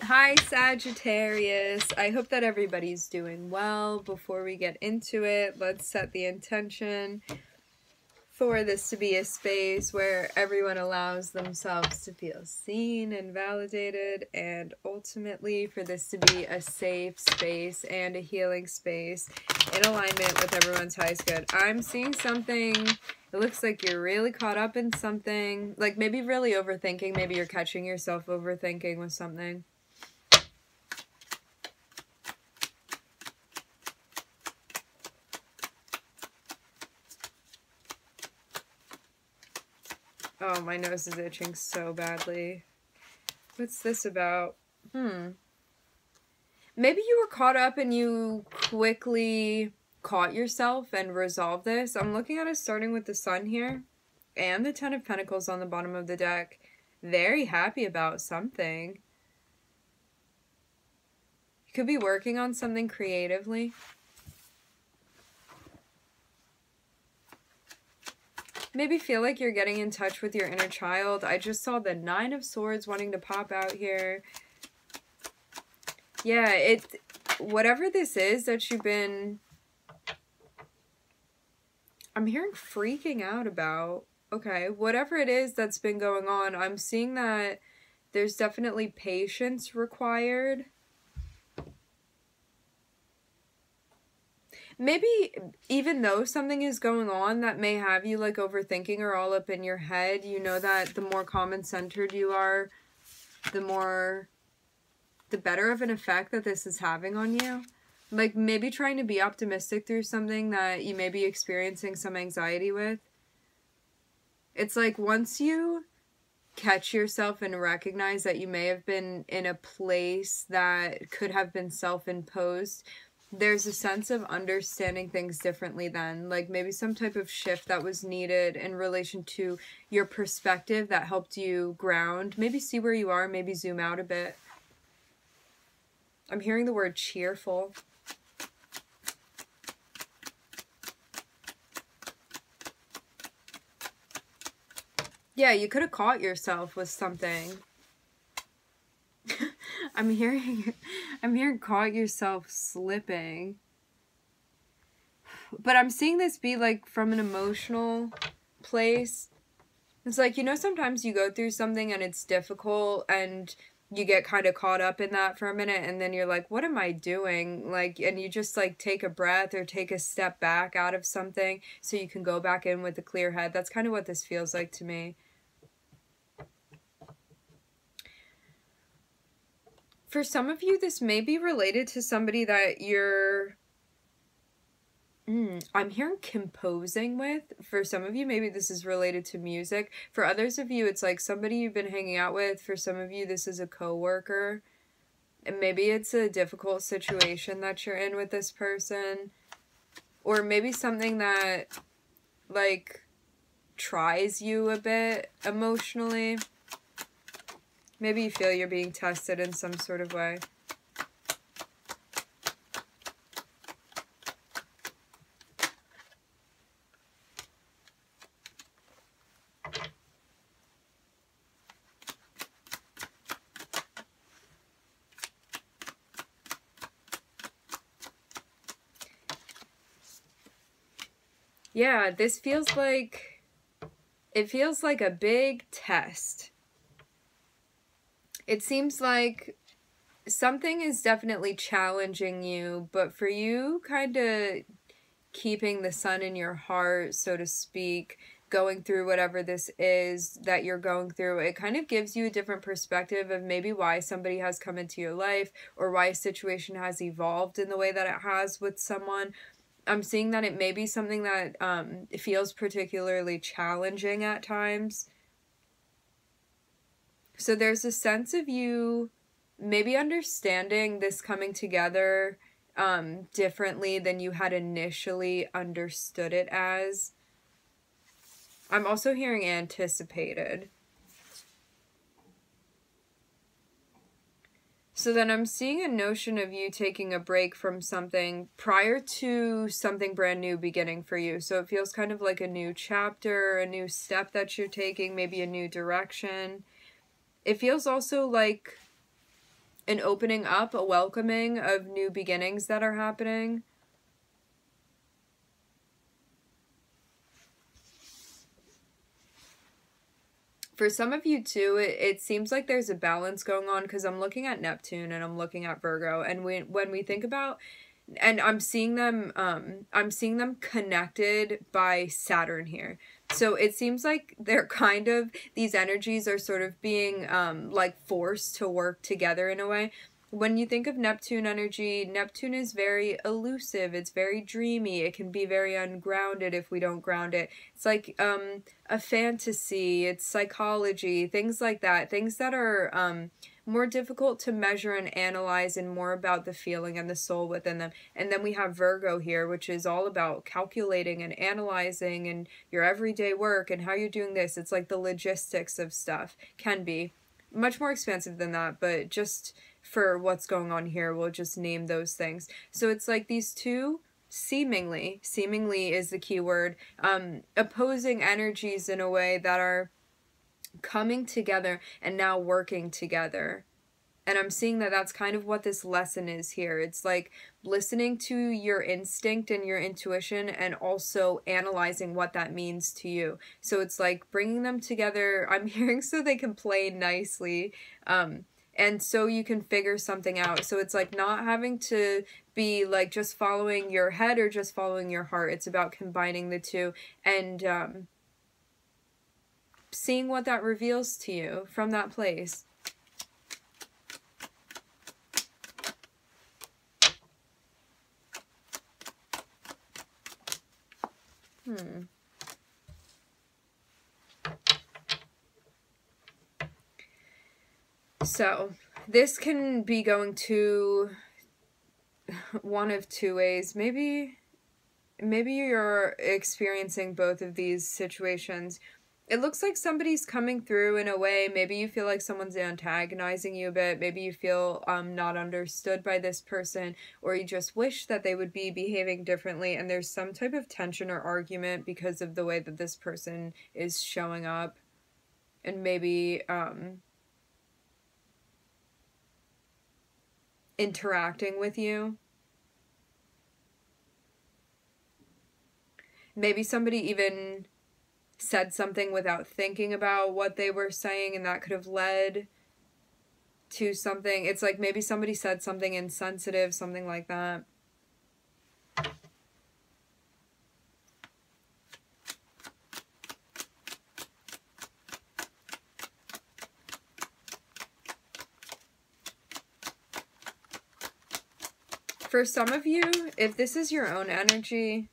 Hi Sagittarius, I hope that everybody's doing well. Before we get into it, let's set the intention for this to be a space where everyone allows themselves to feel seen and validated, and ultimately for this to be a safe space and a healing space in alignment with everyone's highest good. I'm seeing something, it looks like you're really caught up in something, like maybe really overthinking, maybe you're catching yourself overthinking with something. Oh, my nose is itching so badly. What's this about? Maybe you were caught up and you quickly caught yourself and resolved this. I'm looking at it starting with the Sun here and the Ten of Pentacles on the bottom of the deck. Very happy about something. You could be working on something creatively. Maybe feel like you're getting in touch with your inner child. I just saw the Nine of Swords wanting to pop out here. Yeah, whatever this is that you've been, I'm hearing freaking out about. Okay, whatever it is that's been going on, I'm seeing that there's definitely patience required. Maybe even though something is going on that may have you like overthinking or all up in your head, you know that the more common-centered you are, the better of an effect that this is having on you. Like maybe trying to be optimistic through something that you may be experiencing some anxiety with. It's like once you catch yourself and recognize that you may have been in a place that could have been self-imposed, there's a sense of understanding things differently then. Like maybe some type of shift that was needed in relation to your perspective that helped you ground. Maybe see where you are, maybe zoom out a bit. I'm hearing the word cheerful. Yeah, you could have caught yourself with something. I'm hearing caught yourself slipping. But I'm seeing this be like from an emotional place. It's like, you know, sometimes you go through something and it's difficult and you get kind of caught up in that for a minute and then you're like, what am I doing? Like, and you just like take a breath or take a step back out of something so you can go back in with a clear head. That's kind of what this feels like to me. For some of you, this may be related to somebody that you're, I'm hearing composing with. For some of you, maybe this is related to music. For others of you, it's like somebody you've been hanging out with. For some of you, this is a coworker. And maybe it's a difficult situation that you're in with this person. Or maybe something that, like, tries you a bit emotionally. Maybe you feel you're being tested in some sort of way. Yeah, this feels like, it feels like a big test. It seems like something is definitely challenging you, but for you kind of keeping the sun in your heart, so to speak, going through whatever this is that you're going through, it kind of gives you a different perspective of maybe why somebody has come into your life or why a situation has evolved in the way that it has with someone. I'm seeing that it may be something that feels particularly challenging at times. So there's a sense of you maybe understanding this coming together differently than you had initially understood it as. I'm also hearing anticipated. So then I'm seeing a notion of you taking a break from something prior to something brand new beginning for you. So it feels kind of like a new chapter, a new step that you're taking, maybe a new direction. It feels also like an opening up, a welcoming of new beginnings that are happening. For some of you too, it seems like there's a balance going on, because I'm looking at Neptune and I'm looking at Virgo, and when we think about, and I'm seeing them connected by Saturn here. So it seems like they're kind of, these energies are sort of being like forced to work together in a way. When you think of Neptune energy, Neptune is very elusive, it's very dreamy, it can be very ungrounded if we don't ground it. It's like a fantasy, it's psychology, things like that. Things that are more difficult to measure and analyze, and more about the feeling and the soul within them. And then we have Virgo here, which is all about calculating and analyzing and your everyday work and how you're doing this. It's like the logistics of stuff. Can be much more expansive than that, but just for what's going on here, we'll just name those things. So it's like these two seemingly is the key word, opposing energies in a way that are coming together and now working together. And I'm seeing that that's kind of what this lesson is here. It's like listening to your instinct and your intuition, and also analyzing what that means to you. So it's like bringing them together, I'm hearing, so they can play nicely, and so you can figure something out. So it's like not having to be like just following your head or just following your heart. It's about combining the two, and seeing what that reveals to you from that place. So this can be going to one of two ways. Maybe you're experiencing both of these situations. It looks like somebody's coming through in a way. Maybe you feel like someone's antagonizing you a bit. Maybe you feel not understood by this person, or you just wish that they would be behaving differently, and there's some type of tension or argument because of the way that this person is showing up. And maybe interacting with you. Maybe somebody even said something without thinking about what they were saying, and that could have led to something. It's like maybe somebody said something insensitive, something like that. For some of you, if this is your own energy,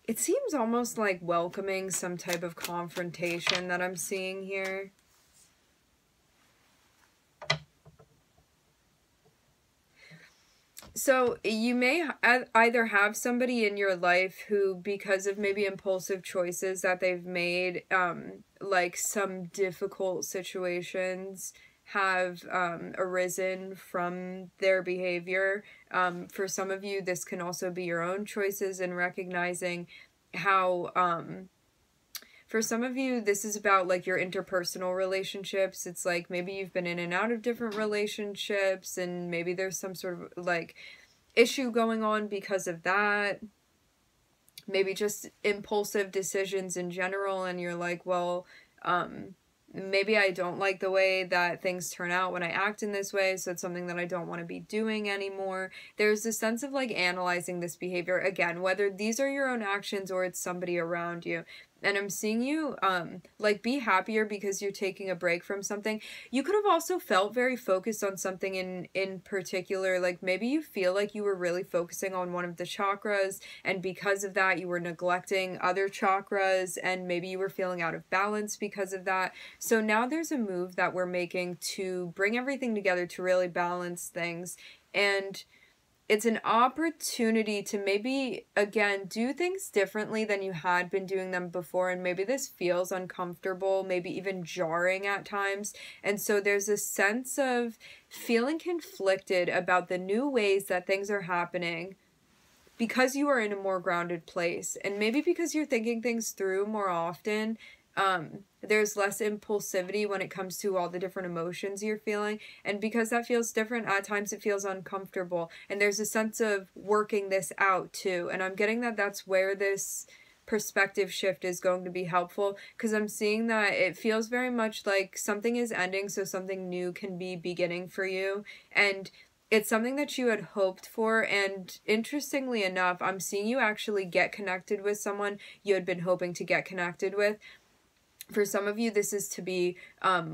it seems almost like welcoming some type of confrontation that I'm seeing here. So you may either have somebody in your life who, because of maybe impulsive choices that they've made, like some difficult situations have arisen from their behavior. For some of you, this can also be your own choices, and recognizing how for some of you, this is about like your interpersonal relationships. It's like maybe you've been in and out of different relationships, and maybe there's some sort of like issue going on because of that. Maybe just impulsive decisions in general, and you're like, well, maybe I don't like the way that things turn out when I act in this way, so it's something that I don't want to be doing anymore. There's a sense of like analyzing this behavior, again, whether these are your own actions or it's somebody around you. And I'm seeing you, like, be happier because you're taking a break from something. You could have also felt very focused on something in particular. Like, maybe you feel like you were really focusing on one of the chakras, and because of that, you were neglecting other chakras, and maybe you were feeling out of balance because of that. So now there's a move that we're making to bring everything together to really balance things. And it's an opportunity to maybe, again, do things differently than you had been doing them before. And maybe this feels uncomfortable, maybe even jarring at times. And so there's a sense of feeling conflicted about the new ways that things are happening, because you are in a more grounded place. And maybe because you're thinking things through more often, there's less impulsivity when it comes to all the different emotions you're feeling. And because that feels different, at times it feels uncomfortable. And there's a sense of working this out too. And I'm getting that that's where this perspective shift is going to be helpful, because I'm seeing that it feels very much like something is ending so something new can be beginning for you. And it's something that you had hoped for, and interestingly enough, I'm seeing you actually get connected with someone you had been hoping to get connected with. For some of you, this is to be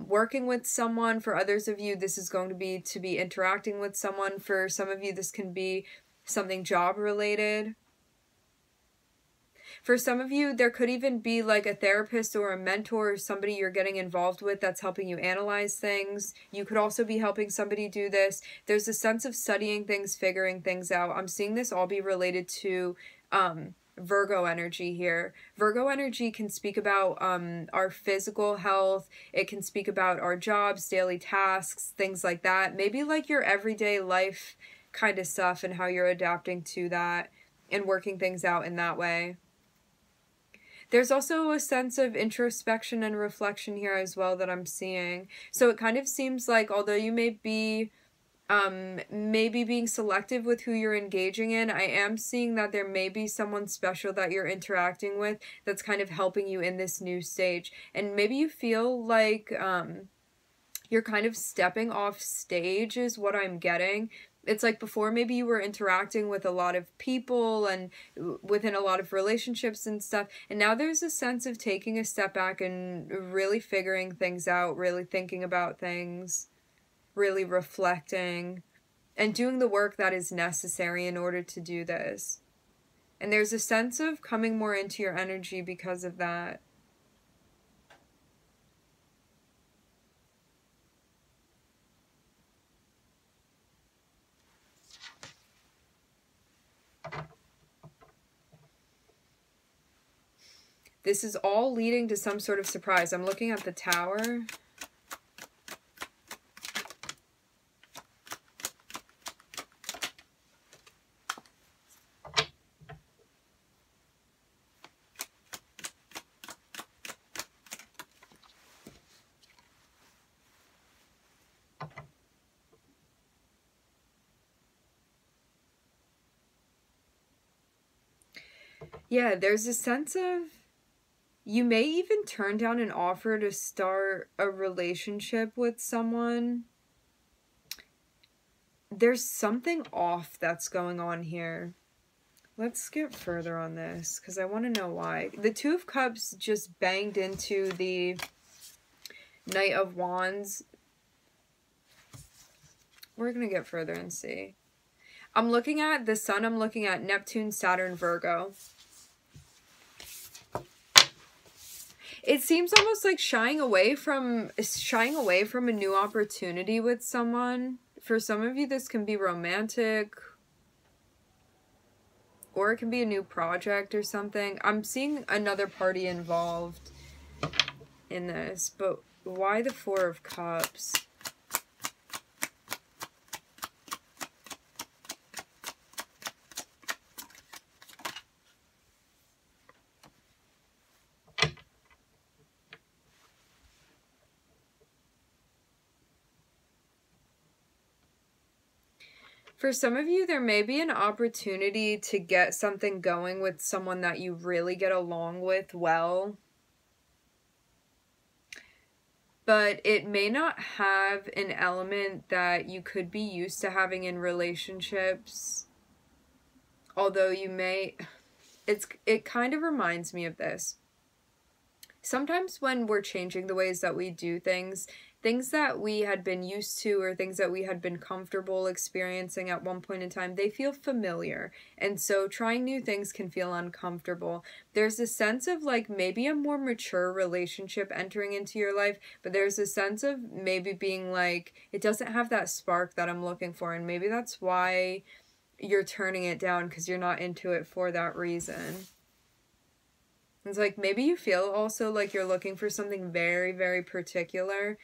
working with someone. For others of you, this is going to be interacting with someone. For some of you, this can be something job related. For some of you, there could even be like a therapist or a mentor or somebody you're getting involved with that's helping you analyze things. You could also be helping somebody do this. There's a sense of studying things, figuring things out. I'm seeing this all be related to Virgo energy here. Virgo energy can speak about our physical health. It can speak about our jobs, daily tasks, things like that. Maybe like your everyday life kind of stuff and how you're adapting to that and working things out in that way. There's also a sense of introspection and reflection here as well that I'm seeing. So it kind of seems like although you may be maybe being selective with who you're engaging in, I am seeing that there may be someone special that you're interacting with that's kind of helping you in this new stage. And maybe you feel like you're kind of stepping off stage is what I'm getting. It's like before maybe you were interacting with a lot of people and within a lot of relationships and stuff, and now there's a sense of taking a step back and really figuring things out, really thinking about things, really reflecting, and doing the work that is necessary in order to do this. And there's a sense of coming more into your energy because of that. This is all leading to some sort of surprise. I'm looking at the Tower. Yeah, there's a sense of you may even turn down an offer to start a relationship with someone. There's something off that's going on here. Let's get further on this because I want to know why. The Two of Cups just banged into the Knight of Wands. We're going to get further and see. I'm looking at the Sun. I'm looking at Neptune, Saturn, Virgo. It seems almost like shying away from a new opportunity with someone. For some of you, this can be romantic, or it can be a new project or something. I'm seeing another party involved in this, but why the Four of Cups? For some of you, there may be an opportunity to get something going with someone that you really get along with well. But it may not have an element that you could be used to having in relationships. Although you may... It kind of reminds me of this. Sometimes when we're changing the ways that we do things that we had been used to or things that we had been comfortable experiencing at one point in time, they feel familiar. And so trying new things can feel uncomfortable. There's a sense of like maybe a more mature relationship entering into your life, but there's a sense of maybe being like, it doesn't have that spark that I'm looking for. And maybe that's why you're turning it down, because you're not into it for that reason. It's like maybe you feel also like you're looking for something very, very particular,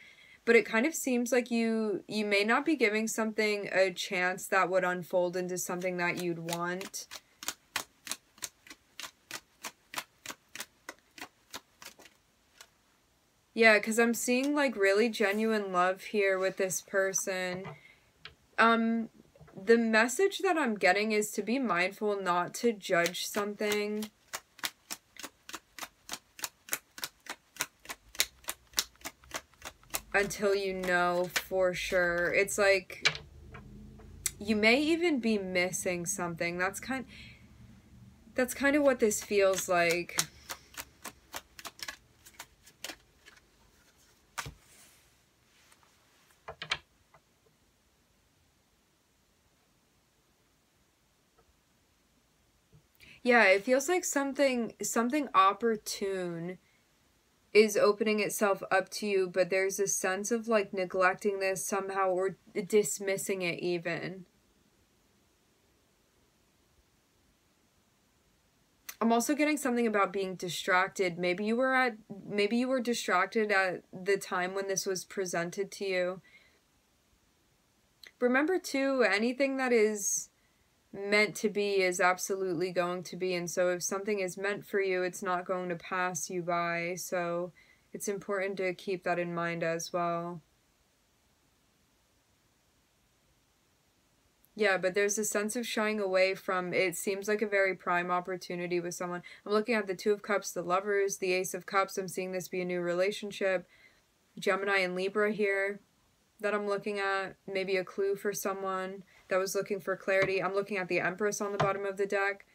but it kind of seems like you may not be giving something a chance that would unfold into something that you'd want. Yeah, because I'm seeing, like, really genuine love here with this person. The message that I'm getting is to be mindful not to judge something until you know for sure. It's like you may even be missing something. That's kind of what this feels like. Yeah, it feels like something opportune is opening itself up to you, but there's a sense of like neglecting this somehow or dismissing it even. I'm also getting something about being distracted. Maybe you were distracted at the time when this was presented to you. Remember too, anything that is meant to be is absolutely going to be, and so if something is meant for you, it's not going to pass you by, so it's important to keep that in mind as well. Yeah, but there's a sense of shying away from, it seems like a very prime opportunity with someone. I'm looking at the Two of Cups, the Lovers, the Ace of Cups. I'm seeing this be a new relationship. Gemini and Libra here that I'm looking at. Maybe a clue for someone that was looking for clarity. I'm looking at the Empress on the bottom of the deck.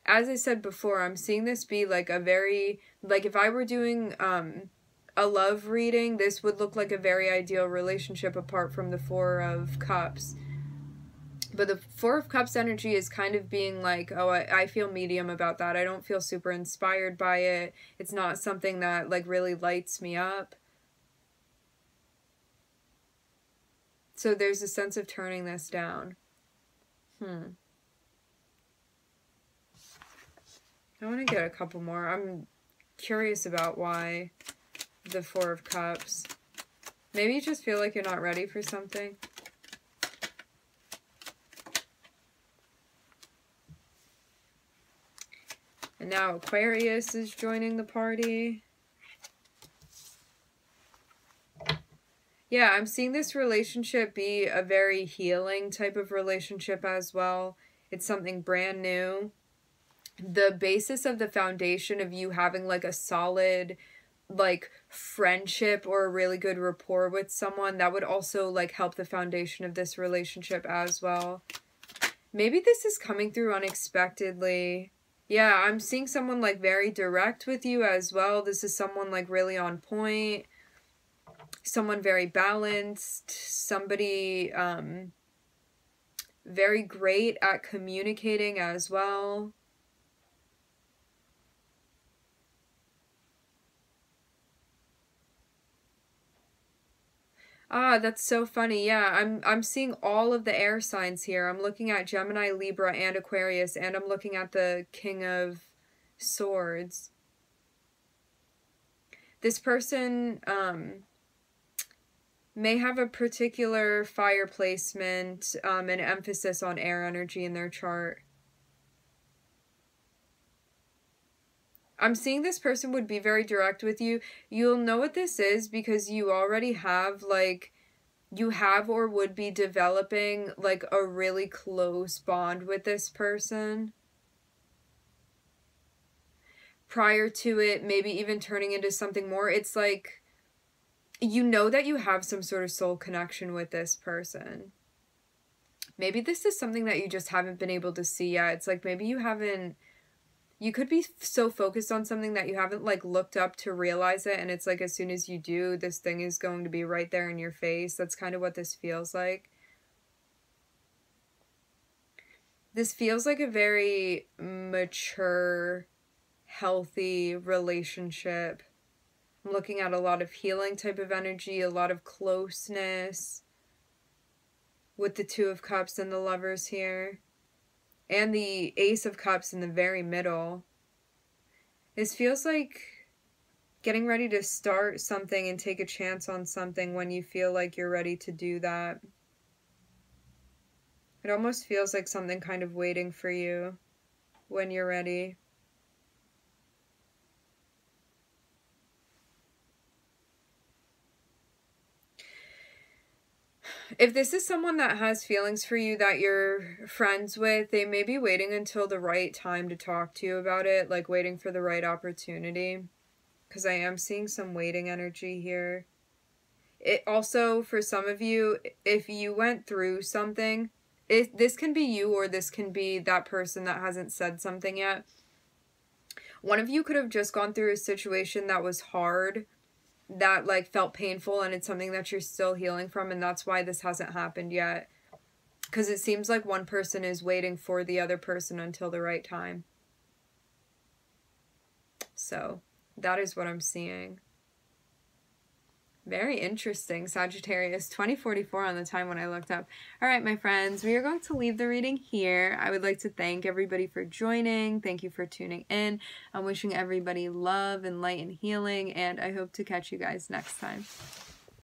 As I said before, I'm seeing this be like a very, like if I were doing a love reading, this would look like a very ideal relationship apart from the Four of Cups. But the Four of Cups energy is kind of being like, oh, I feel medium about that. I don't feel super inspired by it. It's not something that like really lights me up. So there's a sense of turning this down. I want to get a couple more. I'm curious about why the Four of Cups. Maybe you just feel like you're not ready for something. And now Aquarius is joining the party. Yeah, I'm seeing this relationship be a very healing type of relationship as well. It's something brand new. The basis of the foundation of you having like a solid like friendship or a really good rapport with someone, that would also like help the foundation of this relationship as well. Maybe this is coming through unexpectedly. Yeah, I'm seeing someone like very direct with you as well. This is someone like really on point. Someone very balanced. Somebody very great at communicating as well. Ah, that's so funny. Yeah, I'm seeing all of the air signs here. I'm looking at Gemini, Libra, and Aquarius, and I'm looking at the King of Swords. This person may have a particular fire placement, an emphasis on air energy in their chart. I'm seeing this person would be very direct with you. You'll know what this is because you already have, like, you have or would be developing, like, a really close bond with this person. Prior to it, maybe even turning into something more. It's like, you know that you have some sort of soul connection with this person. Maybe this is something that you just haven't been able to see yet. It's like maybe you could be so focused on something that you haven't like looked up to realize it, and it's like as soon as you do, this thing is going to be right there in your face. That's kind of what this feels like. This feels like a very mature, healthy relationship. I'm looking at a lot of healing type of energy, a lot of closeness with the Two of Cups and the Lovers here. And the Ace of Cups in the very middle. This feels like getting ready to start something and take a chance on something when you feel like you're ready to do that. It almost feels like something kind of waiting for you when you're ready. If this is someone that has feelings for you that you're friends with, they may be waiting until the right time to talk to you about it, like waiting for the right opportunity. Because I am seeing some waiting energy here. It also, for some of you, if you went through something, this can be you or this can be that person that hasn't said something yet. One of you could have just gone through a situation that was hard, that like felt painful, and it's something that you're still healing from, and that's why this hasn't happened yet. Because it seems like one person is waiting for the other person until the right time. So that is what I'm seeing. Very interesting, Sagittarius. 2044 on the time when I looked up. All right, my friends, we are going to leave the reading here. I would like to thank everybody for joining. Thank you for tuning in. I'm wishing everybody love and light and healing, and I hope to catch you guys next time.